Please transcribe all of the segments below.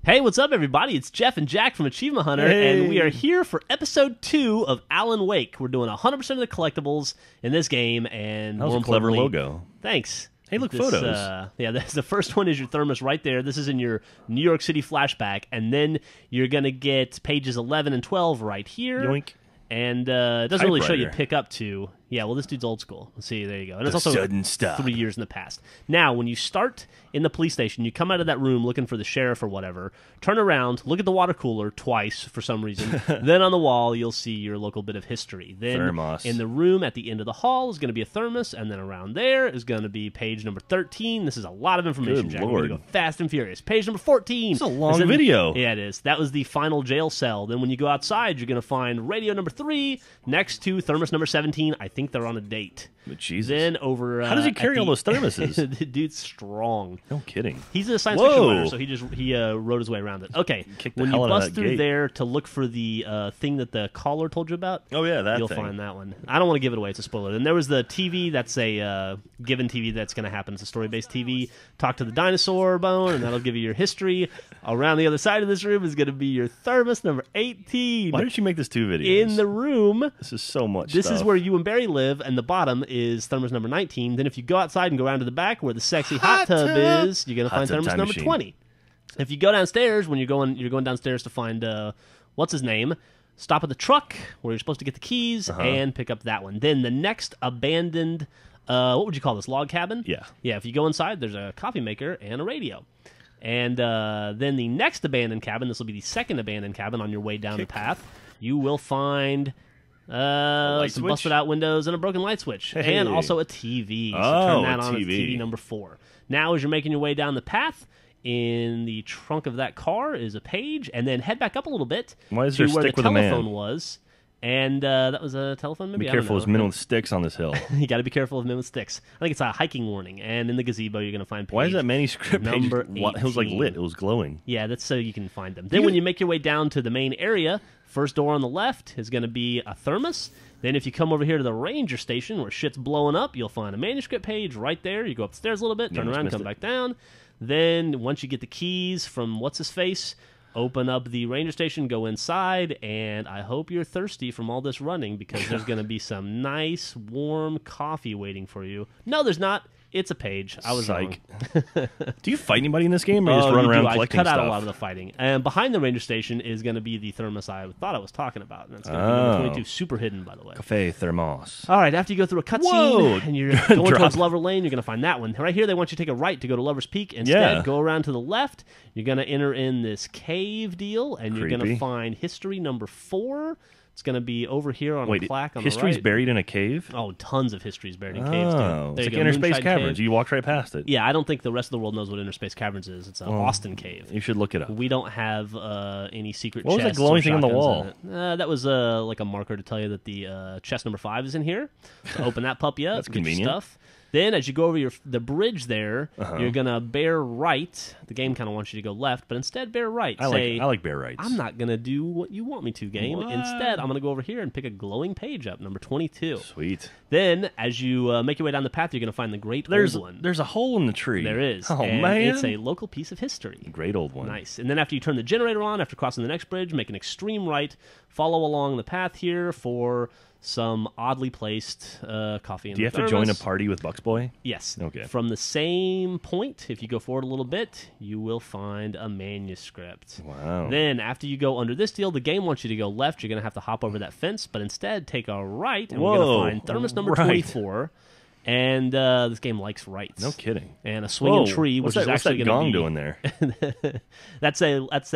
Hey, what's up, everybody? It's Jeff and Jack from Achievement Hunter, and we are here for episode 2 of Alan Wake. We're doing 100% of the collectibles in this game, and that was a clever logo. Thanks. Hey, look, photos. The first one is your thermos right there. This is in your New York City flashback, and then you're going to get pages 11 and 12 right here. Yoink. And it doesn't really show you pick up to. Yeah, well, this dude's old school. Let's see, there you go. And it's also sudden stuff. 3 years in the past. Now, when you start in the police station, you come out of that room looking for the sheriff or whatever, turn around, look at the water cooler twice for some reason. Then on the wall, you'll see your local bit of history. Then THERMOS. In the room at the end of the hall is going to be a thermos, and then around there is going to be page number 13. This is a lot of information, Good Jack. Lord. We're going to go fast and furious. Page number 14. It's a long video. Yeah, it is. That was the final jail cell. Then when you go outside, you're going to find radio number 3 next to thermos number 17. I think they're on a date. But Jesus. Then over. How does he carry all those thermoses? The dude's strong. No kidding. He's a science fiction writer, so he rode his way around it. Okay, when you bust through there to look for the thing that the caller told you about, oh yeah, that you'll find that one. I don't want to give it away; it's a spoiler. And there was the TV. That's a given TV that's going to happen. It's a story-based TV. Talk to the dinosaur bone, and that'll give you your history. Around the other side of this room is going to be your thermos number 18. Why did you make this 2 videos? In the room. This is so much. This is where you and Barry live, and the bottom is thermos number 19. Then if you go outside and go around to the back where the sexy hot tub is, you're going to find thermos number 20. If you go downstairs, when you're going downstairs to find what's his name, stop at the truck where you're supposed to get the keys and pick up that one. Then the next abandoned, what would you call this, log cabin? Yeah. Yeah, if you go inside, there's a coffee maker and a radio. And then the next abandoned cabin, this will be the second abandoned cabin on your way down the path, you will find some busted out windows and a broken light switch. Hey. And also a TV. So turn that on. It's TV number 4. Now, as you're making your way down the path, in the trunk of that car is a page, and then head back up a little bit to where the telephone was. And that was a telephone, maybe? Be careful, there's men with sticks on this hill. You got to be careful of men with sticks. I think it's a hiking warning. And in the gazebo, you're going to find page. Why is that manuscript page? Number 18. It was like lit. It was glowing. Yeah, that's so you can find them. Then when you make your way down to the main area, first door on the left is going to be a thermos. Then if you come over here to the ranger station where shit's blowing up, you'll find a manuscript page right there. You go upstairs a little bit, turn around, come back down. Then once you get the keys from what's-his-face, open up the ranger station, go inside, and I hope you're thirsty from all this running because there's going to be some nice, warm coffee waiting for you. No, there's not. It's a page. I was wrong. Do you fight anybody in this game, or you just run around collecting stuff? I cut out a lot of the fighting. And behind the ranger station is going to be the thermos I thought I was talking about. And that's going to be number 22, super hidden, by the way. Cafe Thermos. All right, after you go through a cutscene and you're going towards Lover Lane, you're going to find that one. Right here, they want you to take a right to go to Lover's Peak. Instead, go around to the left. You're going to enter in this cave deal, and you're going to find history number 4. It's going to be over here on a plaque on the right. History's buried in a cave? Oh, tons of history's buried in caves. Oh, it's like Inner Space Caverns. You walked right past it. Yeah, I don't think the rest of the world knows what Inner Space Caverns is. It's an Austin cave. You should look it up. We don't have any secret chests. What was that glowing thing on the wall? That was like a marker to tell you that the chest number 5 is in here. So open that puppy up. That's convenient. Stuff. Then, as you go over the bridge there, you're going to bear right. The game kind of wants you to go left, but instead bear right. I like bear rights. I'm not going to do what you want me to, game. What? Instead, I'm going to go over here and pick a glowing page up, number 22. Sweet. Then, as you make your way down the path, you're going to find the great old one. There's a hole in the tree. There is. Oh, and man. It's a local piece of history. Great old one. Nice. And then after you turn the generator on, after crossing the next bridge, make an extreme right, follow along the path here for some oddly placed coffee in the thermos. Do you have to join a party with Bucksboy? Yes. Okay. From the same point, if you go forward a little bit, you will find a manuscript. Wow. Then, after you go under this deal, the game wants you to go left. You're going to have to hop over that fence, but instead take a right, and we're going to find thermos number 24. And this game likes rights. No kidding. And a swinging tree, which is actually going to be... What's that gong doing there?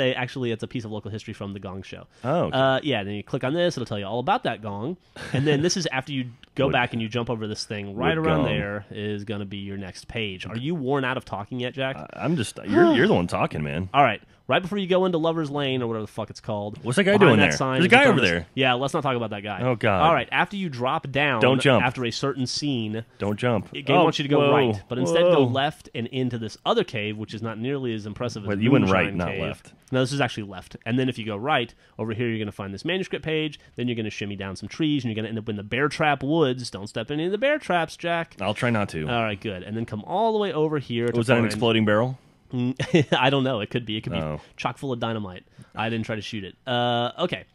Actually, it's a piece of local history from the Gong Show. Oh, okay. Yeah, then you click on this, it'll tell you all about that gong. And then this is after you go back and you jump over this thing. Right around there is going to be your next page. Are you worn out of talking yet, Jack? I'm just... You're the one talking, man. All right. Right before you go into Lover's Lane, or whatever the fuck it's called. What's that guy doing there? There's a guy over there. Yeah, let's not talk about that guy. Oh, God. All right, after you drop down... Don't jump. After a certain scene... Don't jump. The game wants you to go right, but instead go left and into this other cave, which is not nearly as impressive as you went right, Cave. not left. No, this is actually left. And then if you go right, over here you're going to find this manuscript page, then you're going to shimmy down some trees, and you're going to end up in the Bear Trap Woods. Don't step in any of the bear traps, Jack. I'll try not to. All right, good. And then come all the way over here to Was that an exploding barrel? I don't know. It could be. It could be chock full of dynamite. I didn't try to shoot it. Okay.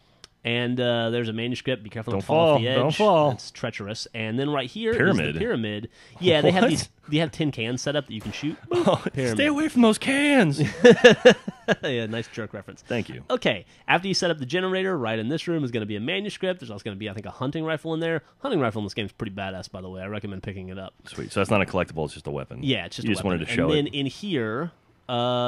And there's a manuscript. Be careful, don't fall off the edge. Don't fall. It's treacherous. And then right here is the pyramid. Yeah, they have tin cans set up that you can shoot. Stay away from those cans. Yeah, nice jerk reference. Thank you. Okay, after you set up the generator, right in this room is going to be a manuscript. There's also going to be, I think, a hunting rifle in there. Hunting rifle in this game is pretty badass, by the way. I recommend picking it up. Sweet. So that's not a collectible. It's just a weapon. Yeah, it's just you a just weapon. wanted to show it. And then in here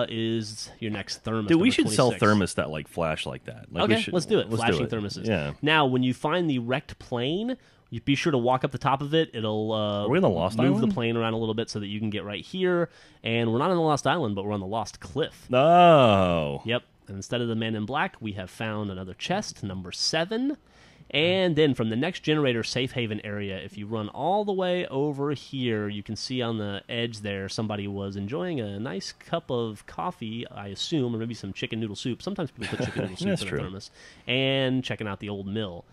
is your next thermos. Dude, we should 26. sell thermos that like flash like that. Like, okay, let's do it. Flashing thermoses. Yeah. Now, when you find the wrecked plane, you be sure to walk up the top of it. It'll Are we on the Lost move Island? the plane around a little bit so that you can get right here. And we're not on the Lost Island, but we're on the Lost Cliff. Oh. Yep. And instead of the Man in Black, we have found another chest, number 7. And then from the next generator safe haven area, if you run all the way over here, you can see on the edge there somebody was enjoying a nice cup of coffee, I assume, or maybe some chicken noodle soup. Sometimes people put chicken noodle soup in a thermos. And checking out the old mill.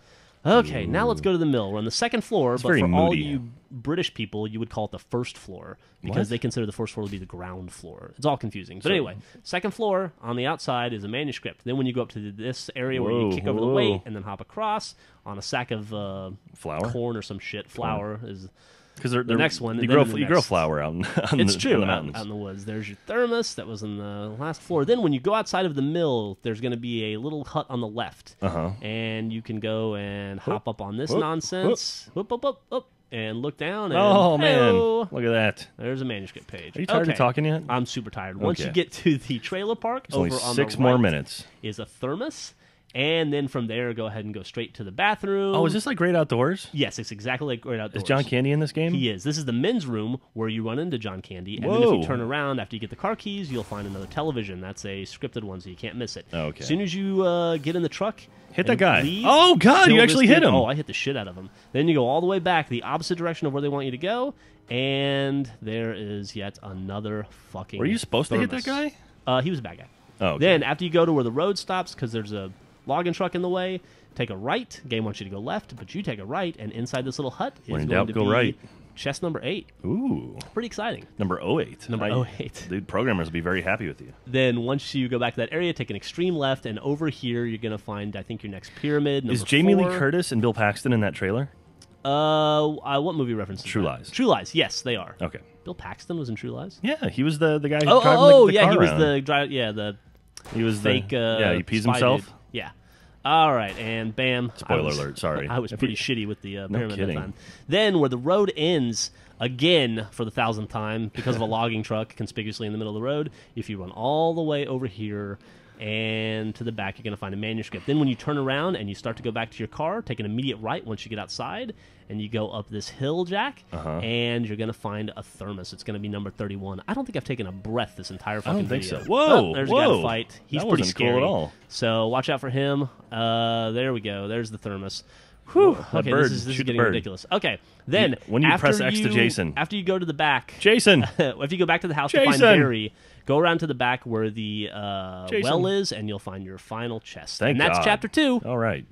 Okay, now let's go to the mill. We're on the second floor, but for all you British people, you would call it the first floor because they consider the first floor to be the ground floor. It's all confusing. But anyway, second floor on the outside is a manuscript. Then when you go up to this area where you kick over the weight and then hop across on a sack of corn or some shit, flour is... Because the next one. You grow flour out in it's true, the mountains. Out in the woods. There's your thermos that was on the last floor. Then when you go outside of the mill, there's going to be a little hut on the left. And you can go and hop up on this nonsense. And look down. And, man. Look at that. There's a manuscript page. Are you tired of talking yet? I'm super tired. Once you get to the trailer park, over on 6 the more right minutes. Is a thermos. And then from there, go ahead and go straight to the bathroom. Oh, is this like Great Outdoors? Yes, it's exactly like Great Outdoors. Is John Candy in this game? He is. This is the men's room where you run into John Candy. And then if you turn around after you get the car keys, you'll find another television. That's a scripted one, so you can't miss it. Okay. As soon as you get in the truck... Hit that guy. Oh, God, you actually hit him. Oh, I hit the shit out of him. Then you go all the way back, the opposite direction of where they want you to go, and there is yet another fucking Were you supposed to hit that guy? He was a bad guy. Oh, okay. Then, after you go to where the road stops, because there's a logging truck in the way, take a right. Game wants you to go left, but you take a right, and inside this little hut is going to be right. chest number 8. Ooh. Pretty exciting. Number 08. Number 08. Dude, programmers will be very happy with you. Then once you go back to that area, take an extreme left, and over here you're going to find, I think, your next pyramid, number 4. Is Jamie Lee Curtis and Bill Paxton in that trailer? What movie reference? True Lies. True Lies, yes, they are. Okay. Bill Paxton was in True Lies? Yeah, he was the guy who drove the car he was around. the He was fake, he pees himself? Dude. Yeah. All right, and bam. Spoiler alert, sorry. I was pretty shitty with the pyramid kidding. that time. Then, where the road ends, again, for the 1,000th time, because of a logging truck conspicuously in the middle of the road, if you run all the way over here and to the back, you're going to find a manuscript. Then when you turn around and you start to go back to your car, take an immediate right once you get outside, and you go up this hill, Jack, and you're going to find a thermos. It's going to be number 31. I don't think I've taken a breath this entire fucking video. I don't think so. Whoa, there's a guy to fight. He's pretty scary. Cool at all. So watch out for him. There we go. There's the thermos. Whew. Okay, this is getting ridiculous. Okay, then when you press X to Jason, after you go to the back, Jason, if you go back to the house to find Barry, go around to the back where the well is, and you'll find your final chest. Thank and that's God. chapter 2. All right.